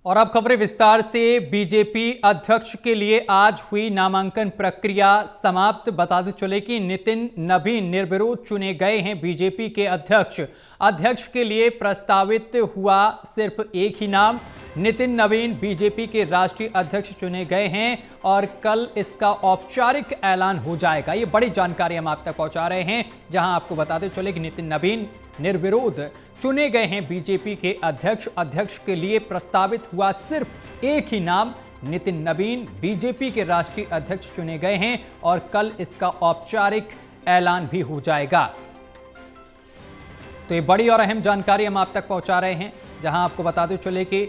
और अब खबरें विस्तार से। बीजेपी अध्यक्ष के लिए आज हुई नामांकन प्रक्रिया समाप्त। बताते चले कि नितिन नवीन निर्विरोध चुने गए हैं बीजेपी के अध्यक्ष। अध्यक्ष के लिए प्रस्तावित हुआ सिर्फ एक ही नाम। नितिन नवीन बीजेपी के राष्ट्रीय अध्यक्ष चुने गए हैं और कल इसका औपचारिक ऐलान हो जाएगा। ये बड़ी जानकारी हम आप तक पहुंचा रहे हैं, जहां आपको बताते चले कि नितिन नवीन निर्विरोध चुने गए हैं बीजेपी के अध्यक्ष। अध्यक्ष के लिए प्रस्तावित हुआ सिर्फ एक ही नाम। नितिन नवीन बीजेपी के राष्ट्रीय अध्यक्ष चुने गए हैं और कल इसका औपचारिक ऐलान भी हो जाएगा। तो ये बड़ी और अहम जानकारी हम आप तक पहुंचा रहे हैं, जहां आपको बताते चले कि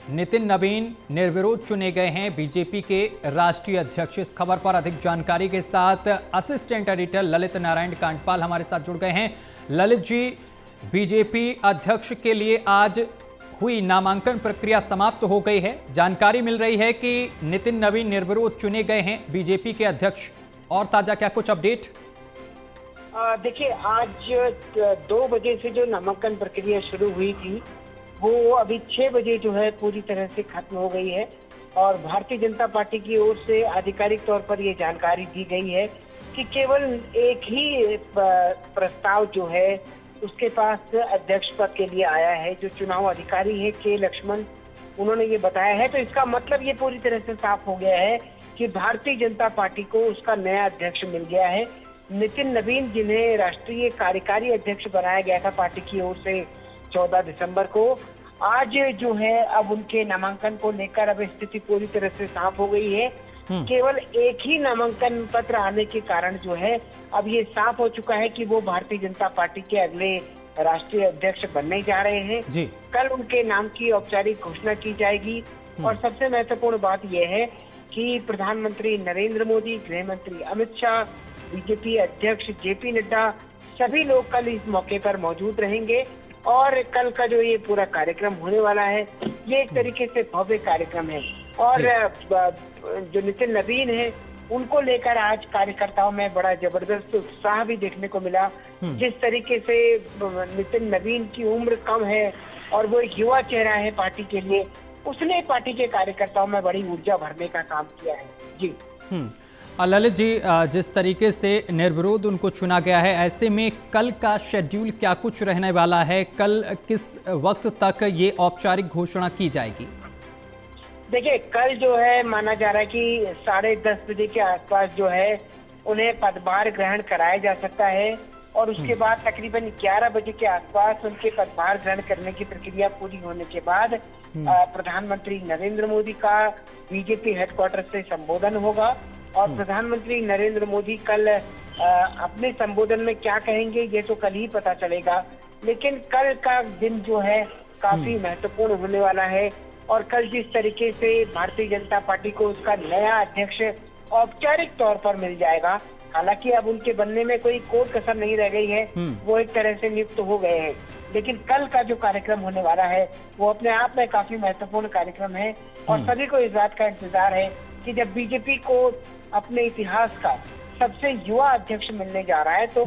नितिन नवीन निर्विरोध चुने गए हैं बीजेपी के राष्ट्रीय अध्यक्ष। इस खबर पर अधिक जानकारी के साथ असिस्टेंट एडिटर ललित नारायण कांडपाल हमारे साथ जुड़ गए हैं। ललित जी, बीजेपी अध्यक्ष के लिए आज हुई नामांकन प्रक्रिया समाप्त हो गई है। जानकारी मिल रही है कि नितिन नवीन निर्विरोध चुने गए हैं बीजेपी के अध्यक्ष। और ताजा क्या कुछ अपडेट? देखिए, आज 2 बजे से जो नामांकन प्रक्रिया शुरू हुई थी वो अभी 6 बजे जो है पूरी तरह से खत्म हो गई है। और भारतीय जनता पार्टी की ओर से आधिकारिक तौर पर ये जानकारी दी गई है कि केवल एक ही प्रस्ताव जो है उसके पास अध्यक्ष पद के लिए आया है। जो चुनाव अधिकारी है के लक्ष्मण, उन्होंने ये बताया है। तो इसका मतलब ये पूरी तरह से साफ हो गया है कि भारतीय जनता पार्टी को उसका नया अध्यक्ष मिल गया है। नितिन नवीन, जिन्हें राष्ट्रीय कार्यकारी अध्यक्ष बनाया गया था पार्टी की ओर से 14 दिसंबर को, आज जो है अब उनके नामांकन को लेकर अब स्थिति पूरी तरह से साफ हो गई है। केवल एक ही नामांकन पत्र आने के कारण जो है अब ये साफ हो चुका है कि वो भारतीय जनता पार्टी के अगले राष्ट्रीय अध्यक्ष बनने जा रहे हैं जी। कल उनके नाम की औपचारिक घोषणा की जाएगी। और सबसे महत्वपूर्ण बात यह है कि प्रधानमंत्री नरेंद्र मोदी, गृह मंत्री अमित शाह, बीजेपी अध्यक्ष जेपी नड्डा, सभी लोग कल इस मौके पर मौजूद रहेंगे। और कल का जो ये पूरा कार्यक्रम होने वाला है ये एक तरीके से भव्य कार्यक्रम है। और जो नितिन नवीन है उनको लेकर आज कार्यकर्ताओं में बड़ा जबरदस्त उत्साह भी देखने को मिला। जिस तरीके से नितिन नवीन की उम्र कम है और वो एक युवा चेहरा है पार्टी के लिए, उसने पार्टी के कार्यकर्ताओं में बड़ी ऊर्जा भरने का काम किया है जी। ललित जी, जिस तरीके से निर्विरोध उनको चुना गया है, ऐसे में कल का शेड्यूल क्या कुछ रहने वाला है? कल किस वक्त तक ये औपचारिक घोषणा की जाएगी? देखिए, कल जो है माना जा रहा है कि 10:30 बजे के आसपास जो है उन्हें पदभार ग्रहण कराया जा सकता है। और उसके बाद तकरीबन 11 बजे के आसपास उनके पदभार ग्रहण करने की प्रक्रिया पूरी होने के बाद प्रधानमंत्री नरेंद्र मोदी का बीजेपी हेडक्वार्टर से संबोधन होगा। और प्रधानमंत्री नरेंद्र मोदी कल अपने संबोधन में क्या कहेंगे ये तो कल ही पता चलेगा। लेकिन कल का दिन जो है काफी महत्वपूर्ण होने वाला है। और कल जिस तरीके से भारतीय जनता पार्टी को उसका नया अध्यक्ष औपचारिक तौर पर मिल जाएगा, हालांकि अब उनके बनने में कोई कसर नहीं रह गई है, वो एक तरह से नियुक्त हो गए हैं। लेकिन कल का जो कार्यक्रम होने वाला है वो अपने आप में काफी महत्वपूर्ण कार्यक्रम है। और सभी को इस बात का इंतजार है कि जब बीजेपी को अपने इतिहास का सबसे युवा अध्यक्ष मिलने जा रहा है तो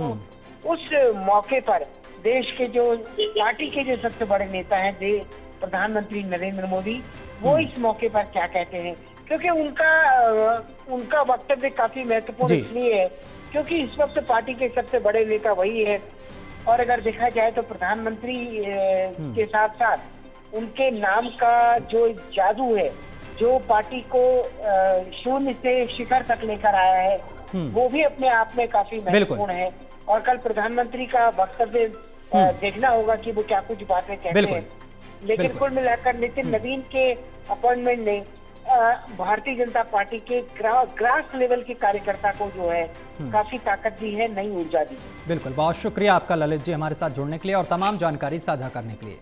उस मौके पर देश के जो पार्टी के जो सबसे बड़े नेता हैं प्रधानमंत्री नरेंद्र मोदी, वो इस मौके पर क्या कहते हैं। क्योंकि उनका वक्तव्य काफी महत्वपूर्ण इसलिए है क्योंकि इस वक्त पार्टी के सबसे बड़े नेता वही है। और अगर देखा जाए तो प्रधानमंत्री के साथ साथ उनके नाम का जो जादू है, जो पार्टी को शून्य से शिखर तक लेकर आया है, वो भी अपने आप में काफी महत्वपूर्ण है। और कल प्रधानमंत्री का वक्तव्य देखना होगा कि वो क्या कुछ बातें कहते हैं। लेकिन कुल मिलाकर नितिन नवीन के अपॉइंटमेंट ने भारतीय जनता पार्टी के ग्रास लेवल के कार्यकर्ता को जो है काफी ताकत दी है, नई ऊर्जा दी है। बिल्कुल, बहुत शुक्रिया आपका ललित जी हमारे साथ जुड़ने के लिए और तमाम जानकारी साझा करने के लिए।